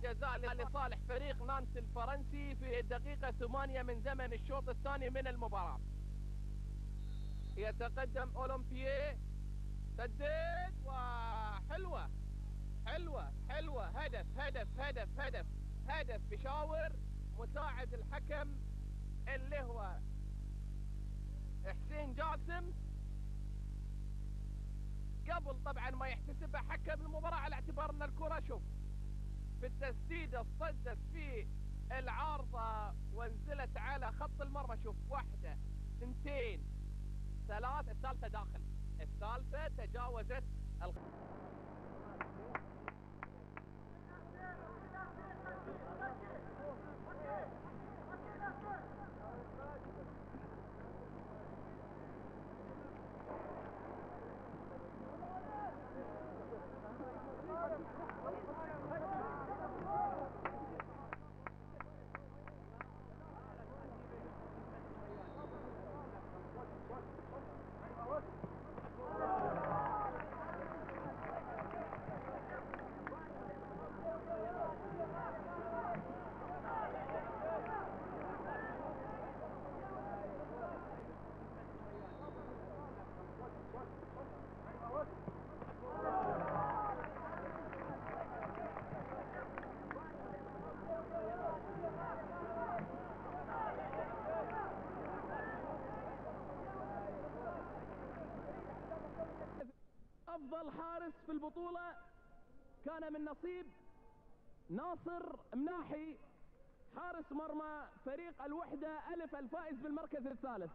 جزاء لصالح فريق نانت الفرنسي في الدقيقة 8 من زمن الشوط الثاني من المباراة. يتقدم أولمبييه، سدد وحلوة حلوة حلوة، هدف هدف هدف هدف هدف بشاور مساعد الحكم اللي هو حسين جاسم، قبل طبعا ما يحتسبها حكم المباراة على اعتبار ان الكرة شوف في التسديدة صدت في العارضة ونزلت على خط المرمى. شوف واحدة اثنتين ثلاث، الثالثة داخل، الثالثة تجاوزت أفضل حارس في البطولة كان من نصيب ناصر مناحي حارس مرمى فريق الوحدة ألف الفائز بالمركز الثالث.